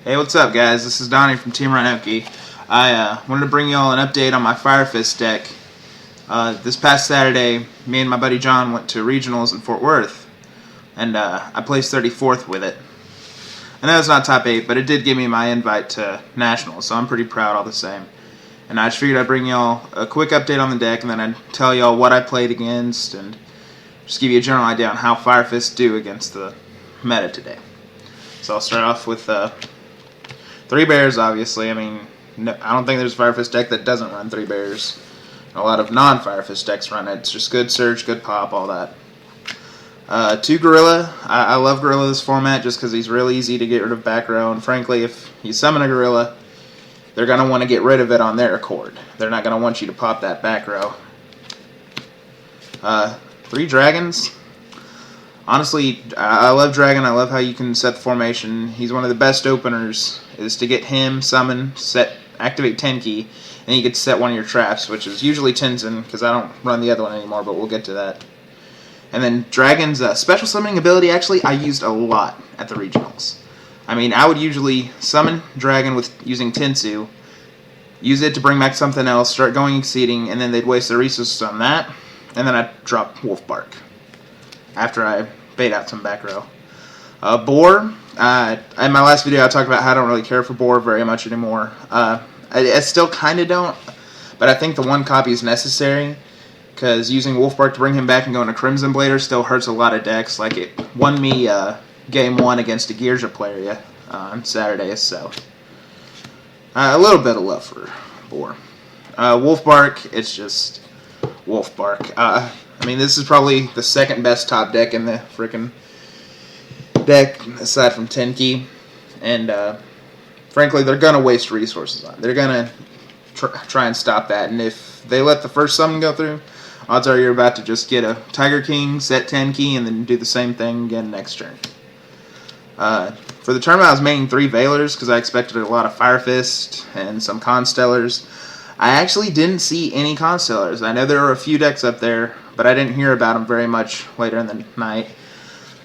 Hey, what's up, guys? This is Donnie from Team Rynoke. I wanted to bring you all an update on my Fire Fist deck. This past Saturday, me and my buddy John went to regionals in Fort Worth, and I placed 34th with it. I know it's not top 8, but it did give me my invite to nationals, so I'm pretty proud all the same. And I just figured I'd bring y'all a quick update on the deck, and then I'd tell y'all what I played against, and just give you a general idea on how Fire Fists do against the meta today. So I'll start off with 3 bears, obviously. I mean, no, I don't think there's a Fire Fist deck that doesn't run 3 bears. A lot of non-Fire Fist decks run it. It's just good search, good pop, all that. 2 Gorilla. I love Gorilla this format just because he's real easy to get rid of back row. And frankly, if you summon a Gorilla, they're going to want to get rid of it on their accord. They're not going to want you to pop that back row. 3 Dragons. Honestly, I love Dragon. I love how you can set the formation. He's one of the best openers, is to get him, summon, activate Tenki, and you get to set one of your traps, which is usually Tenzin, because I don't run the other one anymore, but we'll get to that. And then Dragon's special summoning ability, actually, I used a lot at the regionals. I mean, I would usually summon Dragon with using Tensu, use it to bring back something else, start going exceeding, and then they'd waste their resources on that, and then I'd drop Wolf Bark after I bait out some back row. Boar, in my last video I talked about how I don't really care for Boar very much anymore. I still kind of don't, but I think the 1 copy is necessary, because using Wolfbark to bring him back and going to Crimson Blader still hurts a lot of decks. Like, it won me game 1 against a Yugioh player on Saturday, so a little bit of love for Boar. Wolfbark, it's just Wolfbark. I mean, this is probably the 2nd best top deck in the frickin' deck, aside from Tenki. And, frankly, they're going to waste resources on it. They're going to try and stop that. And if they let the first summon go through, odds are you're about to just get a Tiger King, set Tenki, and then do the same thing again next turn. For the tournament, I was maining 3 Veilers, because I expected a lot of Fire Fist and some Constellars. I actually didn't see any Constellars. I know there were a few decks up there, but I didn't hear about them very much later in the night.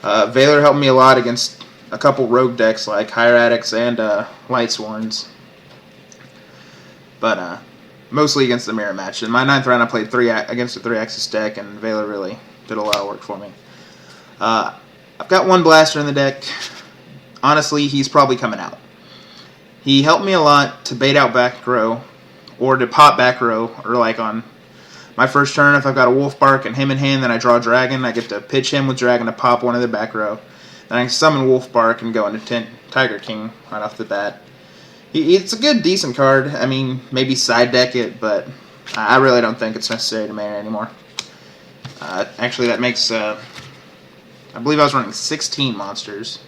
Veiler helped me a lot against a couple rogue decks like Hieratics and Lightsworns. But mostly against the mirror match. In my 9th round, I played against a 3-axis deck, and Veiler really did a lot of work for me. I've got 1 Blaster in the deck. Honestly, he's probably coming out. He helped me a lot to bait out back row, or to pop back row, or like on my first turn, if I've got a Wolf Bark and him in hand, then I draw Dragon. I get to pitch him with Dragon to pop one of the back row. Then I can summon Wolf Bark and go into Tiger King right off the bat. It's a good, decent card. I mean, maybe side deck it, but I really don't think it's necessary to main it anymore. Actually, that makes, I believe I was running 16 monsters.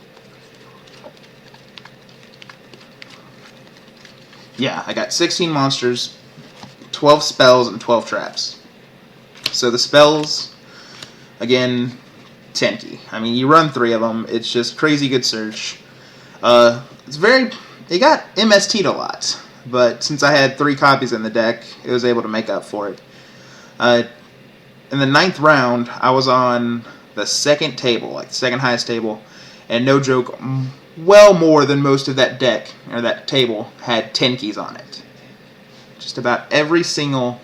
Yeah, I got 16 monsters, 12 spells, and 12 traps. So the spells, again, Tenki. I mean, you run 3 of them. It's just crazy good search. It got MST'd a lot, but since I had 3 copies in the deck, it was able to make up for it. In the 9th round, I was on the 2nd table, like the 2nd highest table, and no joke, well more than most of that deck, or that table, had Tenkis on it. Just about every single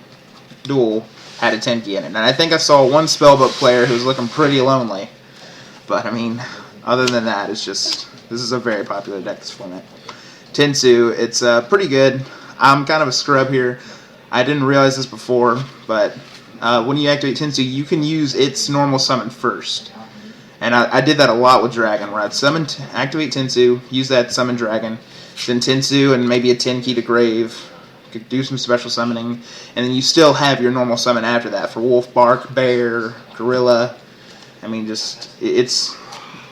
duel had a Tenki in it. And I think I saw 1 Spellbook player who was looking pretty lonely. But, I mean, other than that, it's just, this is a very popular deck this format. Tensu, it's pretty good. I'm kind of a scrub here. I didn't realize this before, but when you activate Tensu, you can use its normal summon first. And I did that a lot with Dragon, where I'd activate Tensu, use that to summon Dragon, send Tensu and maybe a Tenki to grave, could do some special summoning, and then you still have your normal summon after that for Wolf Bark, Bear, Gorilla. I mean, just, it's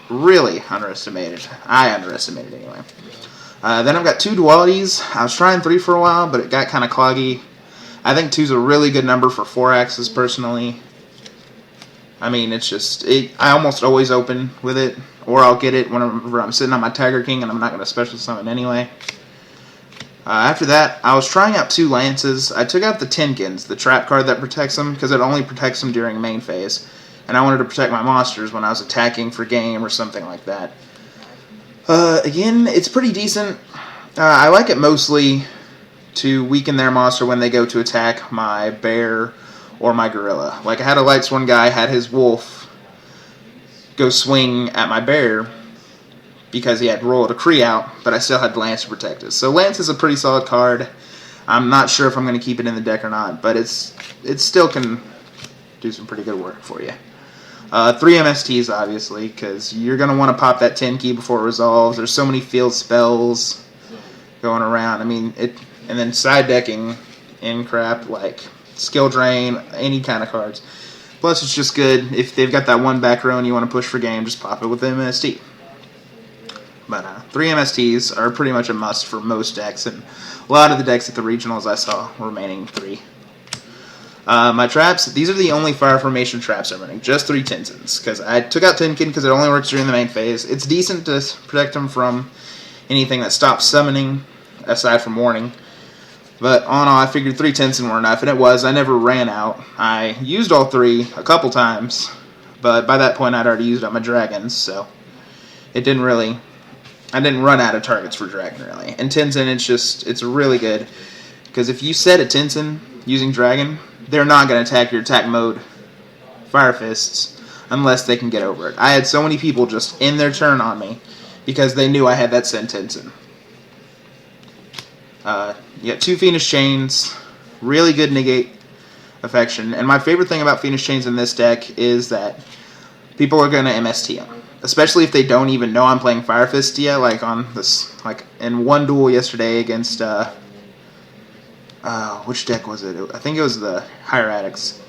really underestimated. I underestimated it anyway. Then I've got 2 dualities. I was trying 3 for a while, but it got kind of cloggy. I think 2's a really good number for 4-axis, personally. I mean, it's just, I almost always open with it, or I'll get it whenever I'm sitting on my Tiger King and I'm not going to special summon anyway. After that, I was trying out 2 Lances. I took out the Tenkins, the trap card that protects them, because it only protects them during main phase. And I wanted to protect my monsters when I was attacking for game or something like that. Again, it's pretty decent. I like it mostly to weaken their monster when they go to attack my bear or my gorilla. Like, I had a Lightsworn guy, had his wolf go swing at my bear because he had rolled a Kree out, but I still had Lance to protect us. So Lance is a pretty solid card. I'm not sure if I'm going to keep it in the deck or not, but it still can do some pretty good work for you. 3 MSTs, obviously, because you're going to want to pop that 10 key before it resolves. There's so many field spells going around. I mean, and then side decking in crap like Skill Drain, any kind of cards. Plus, it's just good if they've got that one back row and you want to push for game, just pop it with the MST. But 3 MSTs are pretty much a must for most decks, and a lot of the decks at the regionals I saw remaining 3. My traps, these are the only fire formation traps I'm running, just 3 Tenzins, because I took out Tenkin because it only works during the main phase. It's decent to protect them from anything that stops summoning, aside from warning. But all in all, I figured 3 Tenzin were enough, and it was. I never ran out. I used all 3 a couple times, but by that point I'd already used up my dragons, so it didn't really... I didn't run out of targets for dragon, really. And Tenzin, it's really good, because if you set a Tenzin using dragon, they're not going to attack your attack mode Fire Fists unless they can get over it. I had so many people just end their turn on me because they knew I had that set Tenzin. You got 2 Phoenix Chains, really good negate affection, and my favorite thing about Phoenix Chains in this deck is that people are going to MST them, especially if they don't even know I'm playing Fire Fist yet. Like on this, like in one duel yesterday against which deck was it? I think it was the Hieratics,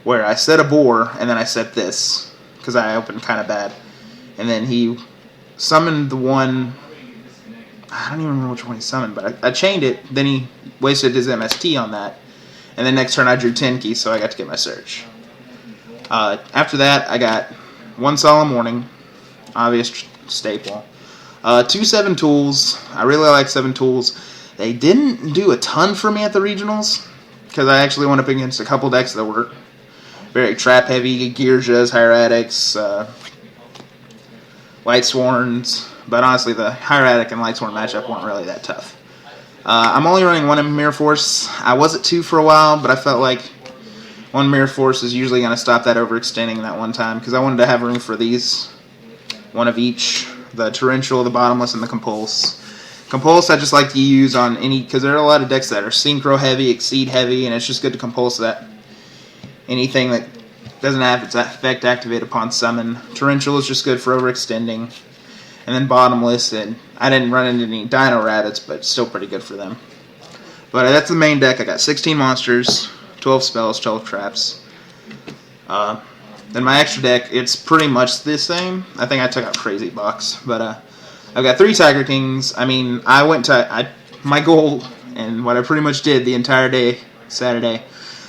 where I set a boar and then I set this because I opened kind of bad, and then he summoned the one. I don't even remember which one he summoned, but I chained it. Then he wasted his MST on that, and then next turn I drew 10 keys, so I got to get my search. After that, I got 1 Solemn Warning, obvious staple. 2 7 Tools. I really like 7 Tools. They didn't do a ton for me at the regionals because I actually went up against a couple decks that were very trap heavy, Yugiohs, Hieratics, Lightsworns. But honestly, the Hieratic and Lightsworn matchup weren't really that tough. I'm only running 1 Mirror Force. I was at 2 for a while, but I felt like 1 Mirror Force is usually going to stop that overextending that one time, because I wanted to have room for these. 1 of each. The Torrential, the Bottomless, and the Compulse. Compulse I just like to use on any, because there are a lot of decks that are Synchro heavy, Exceed heavy, and it's just good to Compulse that. Anything that doesn't have its effect activate upon summon. Torrential is just good for overextending. And then Bottomless, and I didn't run into any Dino Rabbits, but still pretty good for them. But that's the main deck. I got 16 monsters, 12 spells, 12 traps. Then my extra deck, it's pretty much the same. I think I took out Crazy Box, but I've got 3 Tiger Kings. I mean, my goal, and what I pretty much did the entire day, Saturday,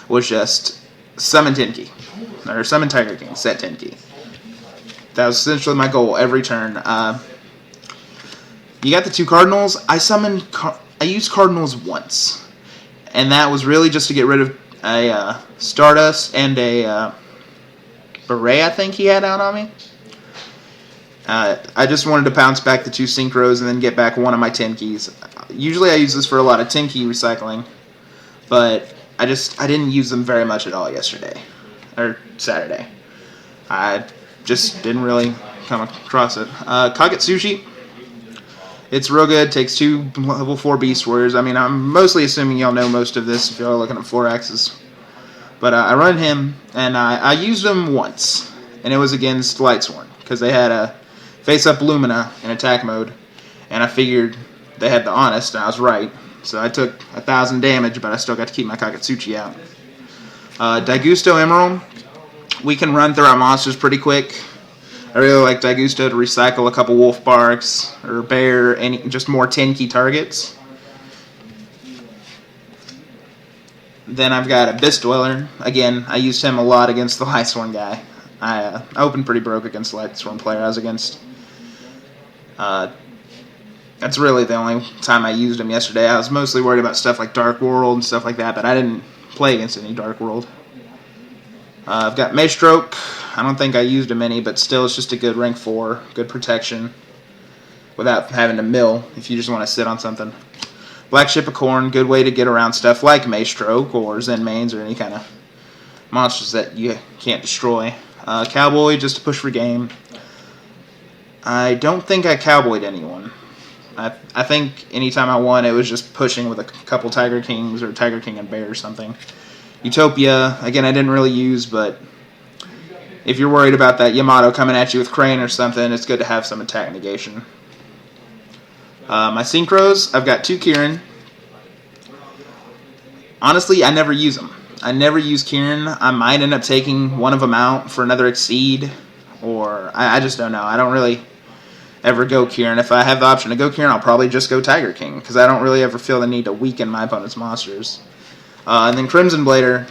was just summon Tenki, or summon Tiger King, set Tenki. That was essentially my goal every turn. You got the 2 Cardinals. I used Cardinals once, and that was really just to get rid of a Stardust and a Beret I think he had out on me. I just wanted to bounce back the 2 Synchros and then get back 1 of my 10 keys. Usually I use this for a lot of 10 key recycling, but I didn't use them very much at all yesterday, or Saturday. I just didn't really come across it. Kagetsushi, it's real good. Takes 2 level 4 Beast Warriors. I mean, I'm mostly assuming y'all know most of this if y'all are looking at 4 axes. But I run him, and I used him once, and it was against Lightsworn, because they had a face-up Lumina in attack mode, and I figured they had the Honest, and I was right. So I took 1,000 damage, but I still got to keep my Kagetsuchi out. Daigusto Emerald. We can run through our monsters pretty quick. I really like Daigusto to recycle a couple Wolf Barks or Bear, just more 10-key targets. Then I've got Abyss Dweller. Again, I used him a lot against the Lightsworn guy. I opened pretty broke against the Lightsworn player I was against. That's really the only time I used him yesterday. I was mostly worried about stuff like Dark World and stuff like that, but I didn't play against any Dark World. I've got Maestroke. I don't think I used him any, but still it's just a good rank 4, good protection. without having to mill if you just want to sit on something. Black Ship of Corn, good way to get around stuff like Maystroke or Zen Mains or any kind of monsters that you can't destroy. Cowboy, just to push for game. I don't think I cowboyed anyone. I think anytime I won, it was just pushing with a couple Tiger Kings or Tiger King and Bear or something. Utopia, again, I didn't really use, but if you're worried about that Yamato coming at you with Crane or something, it's good to have some attack negation. My Synchros, I've got 2 Kieran. Honestly, I never use them. I never use Kieran. I might end up taking one of them out for another Exceed, or I just don't know. I don't really ever go Kieran. If I have the option to go Kieran, I'll probably just go Tiger King, because I don't really ever feel the need to weaken my opponent's monsters. And then Crimson Blader.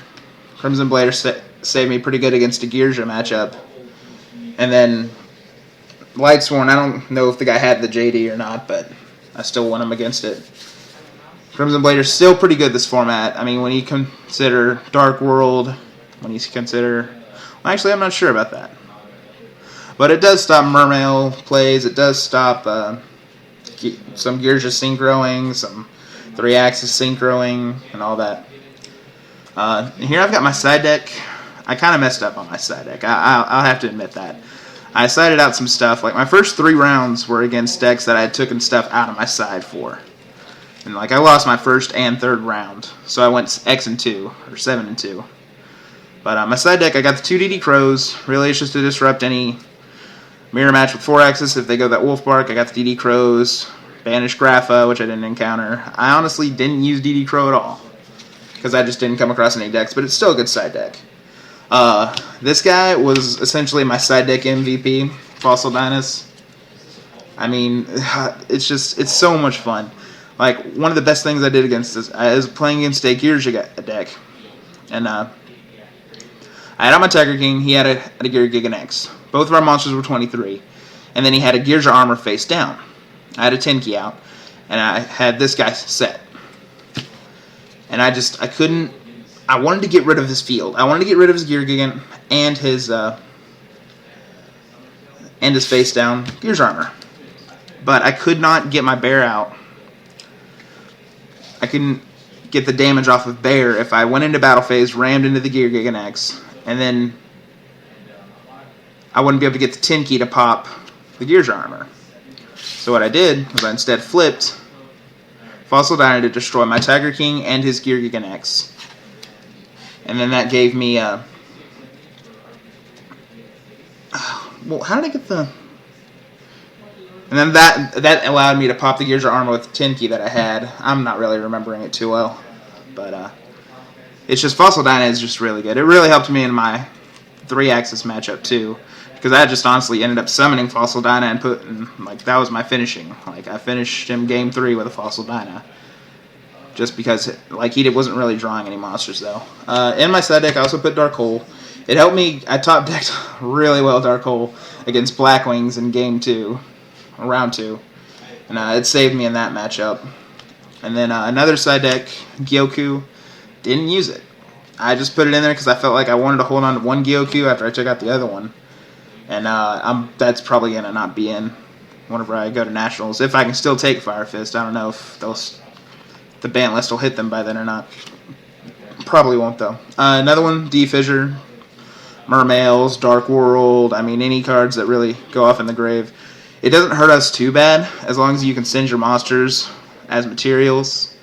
Crimson Blader saved me pretty good against a Yugioh matchup. And then Lightsworn, I don't know if the guy had the JD or not, but I still won him against it. Crimson Blader's still pretty good this format. I mean, when you consider Dark World, when you consider... Well, actually, I'm not sure about that. But it does stop Mermail plays. It does stop some Yugioh synchroing, some 3-axis synchroing, and all that. And here I've got my side deck. I kind of messed up on my side deck. I'll have to admit that. I sided out some stuff. Like, my first 3 rounds were against decks that I had taken stuff out of my side for. And, like, I lost my first and third round. So I went X and 2, or 7 and 2. But my side deck, I got the 2 DD Crows. Really, it's just to disrupt any mirror match with 4-axis. If they go that Wolf Bark, I got the DD Crows. Banish Grapha, which I didn't encounter. I honestly didn't use DD Crow at all, because I just didn't come across any decks, but it's still a good side deck. This guy was essentially my side deck MVP, Fossil Dynus. I mean, it's so much fun. Like, one of the best things I did against this, I was playing against a Yugioh deck, and I had on my Tiger King, he had a Yugioh X. Both of our monsters were 23, and then he had a Yugioh armor face down. I had a Tenki out, and I had this guy set. And I couldn't... I wanted to get rid of his field. I wanted to get rid of his Yugioh and his face down Yugioh armor. But I could not get my Bear out. I couldn't get the damage off of Bear if I went into battle phase, rammed into the Yugioh X, and then I wouldn't be able to get the Tenki to pop the Yugioh armor. So what I did was I instead flipped Fossil Dino to destroy my Tiger King and his Yugioh X. And then that gave me well, how did I get the... And then that allowed me to pop the Yugioh armor with Tenki that I had. I'm not really remembering it too well. But it's just Fossil Dino is just really good. It really helped me in my 3-axis matchup too, because I just honestly ended up summoning Fossil Dino and like, that was my finishing. Like, I finished him game 3 with a Fossil Dino, just because, like, he wasn't really drawing any monsters though. In my side deck, I also put Dark Hole. It helped me. I top decked really well Dark Hole against Blackwings in game 2, round 2, and it saved me in that matchup. And then another side deck, Gyoku, didn't use it. I just put it in there because I felt like I wanted to hold on to one Gyoku after I took out the other one. And that's probably going to not be in whenever I go to Nationals. If I can still take Fire Fist. I don't know if the ban list will hit them by then or not. Probably won't, though. Another one, D-Fissure, Mermails, Dark World. I mean, any cards that really go off in the grave. It doesn't hurt us too bad, as long as you can send your monsters as materials.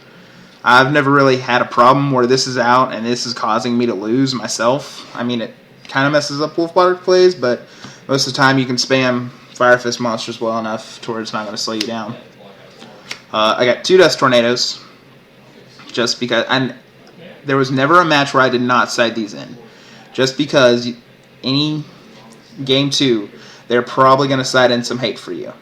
I've never really had a problem where this is out and this is causing me to lose myself. I mean, it kind of messes up Wolfbark plays, but most of the time you can spam Fire Fist monsters well enough to where it's not going to slow you down. I got 2 Dust Tornadoes, just because there was never a match where I did not side these in. Just because any game 2, they're probably going to side in some hate for you.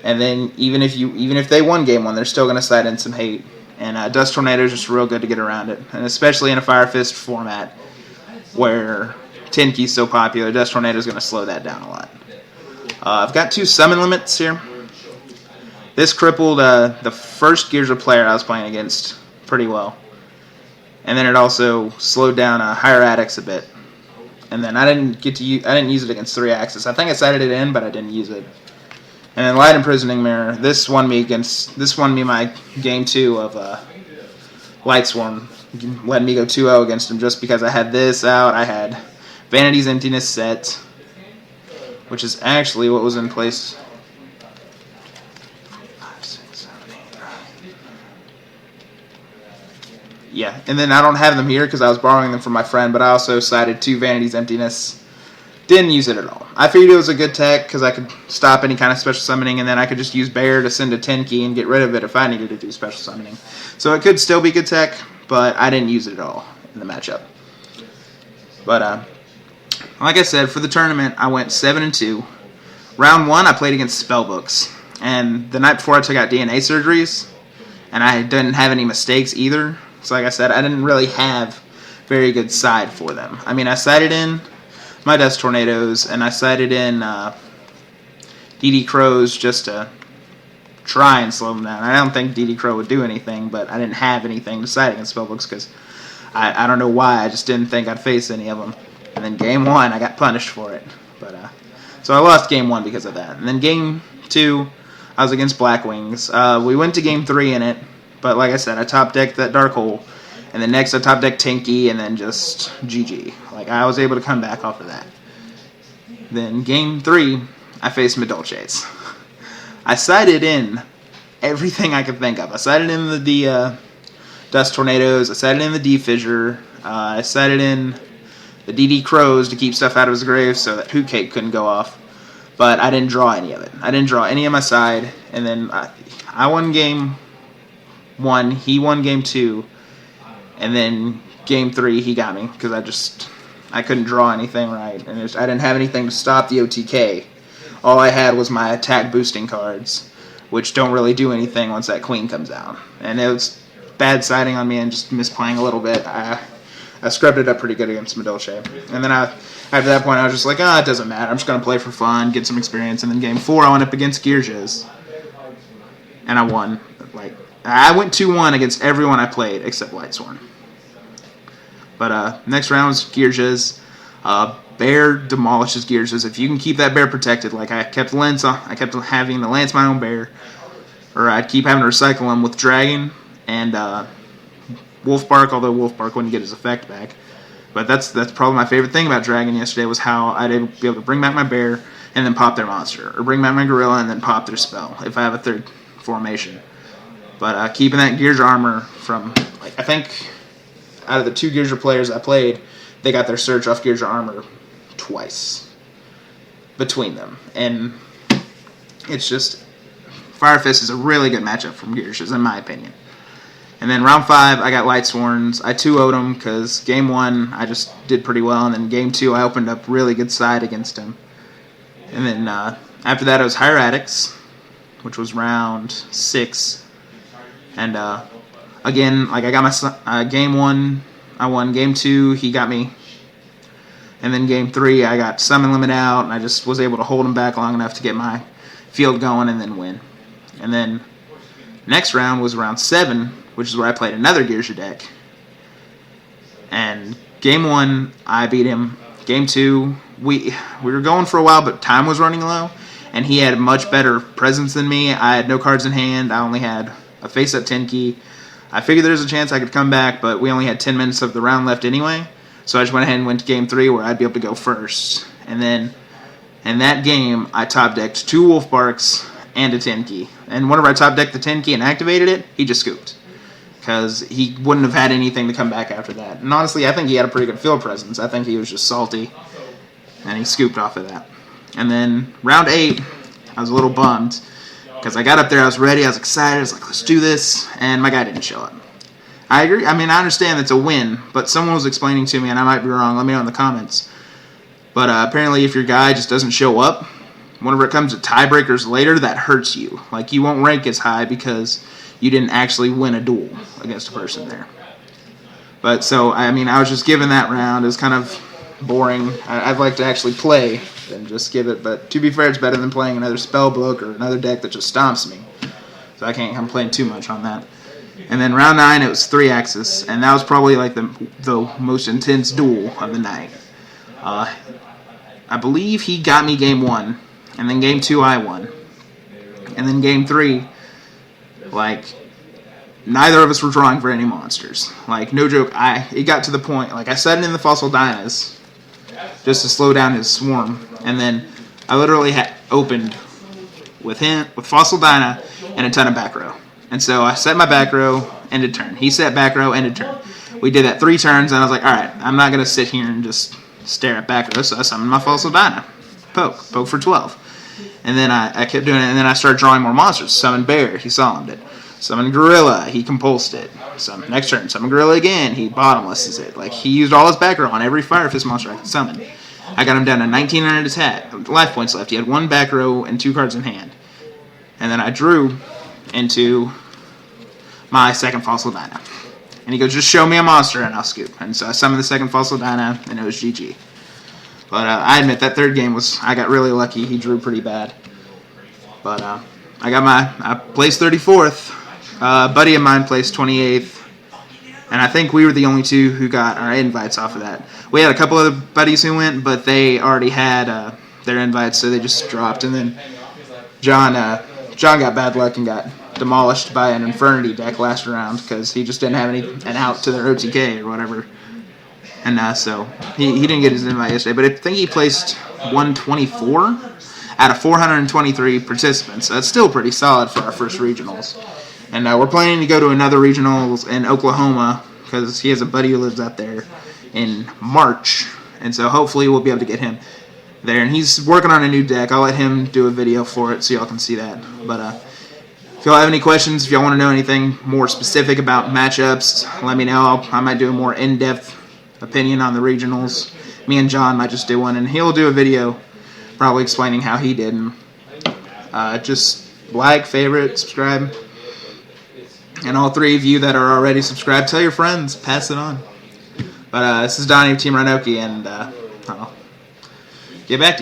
And then even if they won game 1, they're still going to side in some hate. And Dust Tornado is just real good to get around it. And especially in a Fire Fist format where Tenki's so popular, Dust Tornado is going to slow that down a lot. I've got 2 summon limits here. This crippled the first Yugioh player I was playing against pretty well. And then it also slowed down Hieratics a bit. And then I didn't use it against 3-axis. I think I sided it in, but I didn't use it. And then Light Imprisoning Mirror. This won me my game 2 of Light Swarm. Let me go 2-0 against him just because I had this out. I had Vanity's Emptiness set, which is actually what was in place. 5, 6, 7, 8, 9. Yeah, and then I don't have them here because I was borrowing them from my friend, but I also sided 2 Vanity's Emptiness. Didn't use it at all. I figured it was a good tech because I could stop any kind of special summoning, and then I could just use Bear to send a 10 key and get rid of it if I needed to do special summoning. So it could still be good tech, but I didn't use it at all in the matchup. But like I said, for the tournament, I went 7-2. Round 1, I played against Spellbooks, and the night before I took out DNA surgeries, and I didn't have any mistakes either. So like I said, I didn't really have very good side for them. I mean, I sided in my Dust Tornadoes, and I sided in DD Crows just to try and slow them down. I don't think DD Crow would do anything, but I didn't have anything to side against Spellbooks because I don't know why. I just didn't think I'd face any of them. And then game 1, I got punished for it. But so I lost game 1 because of that. And then game 2, I was against Blackwings. We went to game 3 in it, but like I said, I top decked that Dark Hole. And then next I top decked Tinky, and then just GG. Like, I was able to come back off of that. Then game 3, I faced Medolches. I sided in everything I could think of. I sided in the Dust Tornadoes. I sided in the D-Fissure. I sided in the DD Crows to keep stuff out of his grave so that Hoot Cake couldn't go off. But I didn't draw any of it. I didn't draw any of my side. And then I won game 1. He won game 2. And then game 3, he got me because I couldn't draw anything right. And I didn't have anything to stop the OTK. All I had was my attack boosting cards, which don't really do anything once that queen comes out. And it was bad siding on me and just misplaying a little bit. I scrubbed it up pretty good against Medolche. And then after that point, I was just like, it doesn't matter. I'm just going to play for fun, get some experience. And then game 4, I went up against Yugioh, and I won. I went 2-1 against everyone I played except Lightsworn. But next round was Yugioh. Bear demolishes Yugioh. If you can keep that bear protected, like I kept having to lance my own bear, or I'd keep having to recycle him with Dragon and Wolfbark, although Wolfbark wouldn't get his effect back. But that's probably my favorite thing about Dragon yesterday was how I'd be able to bring back my bear and then pop their monster, or bring back my gorilla and then pop their spell if I have a third formation. But keeping that Yugioh armor from, I think out of the 2 Yugioh players I played, they got their Surge off Yugioh armor twice between them. And it's just, Fire Fist is a really good matchup from Yugioh, in my opinion. And then round 5, I got Lightsworns. I 2-0'd him because game 1, I just did pretty well. And then game 2, I opened up really good side against him. And then after that, it was Hieratics, which was round 6. And again, I got my game 1, I won. Game 2, he got me. And then game 3, I got Summon Limit out, and I just was able to hold him back long enough to get my field going and then win. And then next round was round 7, which is where I played another Yugioh deck. And game 1, I beat him. Game 2, we were going for a while, but time was running low, and he had a much better presence than me. I had no cards in hand. I only had a face-up 10 key. I figured there was a chance I could come back, but we only had 10 minutes of the round left anyway. So I just went ahead and went to game 3 where I'd be able to go first. And then in that game, I top-decked 2 Wolfbarks and a 10 key. And whenever I top-decked the 10 key and activated it, he just scooped. Because he wouldn't have had anything to come back after that. And honestly, I think he had a pretty good field presence. I think he was just salty. And he scooped off of that. And then round 8, I was a little bummed. Because I got up there, I was ready, I was excited, I was like, let's do this, and my guy didn't show up. I agree, I understand it's a win, but someone was explaining to me, and I might be wrong, let me know in the comments. But apparently if your guy just doesn't show up, whenever it comes to tiebreakers later, that hurts you. Like, you won't rank as high because you didn't actually win a duel against a person there. But so, I was just given that round. It was kind of boring. I'd like to actually play than just give it, but to be fair, it's better than playing another Spellbook or another deck that just stomps me. So I can't complain too much on that. And then round 9, it was 3-axis, and that was probably like the most intense duel of the night. I believe he got me game 1, and then game 2 I won. And then game 3, like, neither of us were drawing for any monsters. Like, no joke, it got to the point, like, I set it in the Fossil Dynas just to slow down his swarm, and then I literally opened with Fossil Dyna and a ton of back row. And so I set my back row, ended turn. He set back row, ended turn. We did that 3 turns, and I was like, alright, I'm not going to sit here and just stare at back row, so I summoned my Fossil Dyna. Poke for 12. And then I kept doing it, and then I started drawing more monsters. Summoned Bear, he summoned it. Summoned Gorilla, he compulsed it. Next turn, summon Gorilla again, he bottomlesses it. Like, he used all his back row on every Fire Fist monster I could summon. I got him down to 1900 attack, life points left. He had 1 back row and 2 cards in hand. And then I drew into my second Fossil Dyna. And he goes, just show me a monster and I'll scoop. And so I summoned the second Fossil Dyna, and it was GG. But I admit that third game I got really lucky. He drew pretty bad. But I placed 34th. A buddy of mine placed 28th. And I think we were the only 2 who got our invites off of that. We had a couple other buddies who went, but they already had their invites, so they just dropped. And then John got bad luck and got demolished by an Infernity deck last round because he just didn't have an out to their OTK or whatever. And so he didn't get his invite yesterday, but I think he placed 124 out of 423 participants. So that's still pretty solid for our first regionals. And we're planning to go to another regionals in Oklahoma because he has a buddy who lives out there in March. And so hopefully we'll be able to get him there. And he's working on a new deck. I'll let him do a video for it so y'all can see that. But if y'all have any questions, if y'all want to know anything more specific about matchups, let me know. I might do a more in-depth opinion on the regionals. Me and John might just do one, and he'll do a video probably explaining how he did. And just like, favorite, subscribe. And all 3 of you that are already subscribed, tell your friends, pass it on. But this is Donnie of Team Rynoke, and I'll get back to you.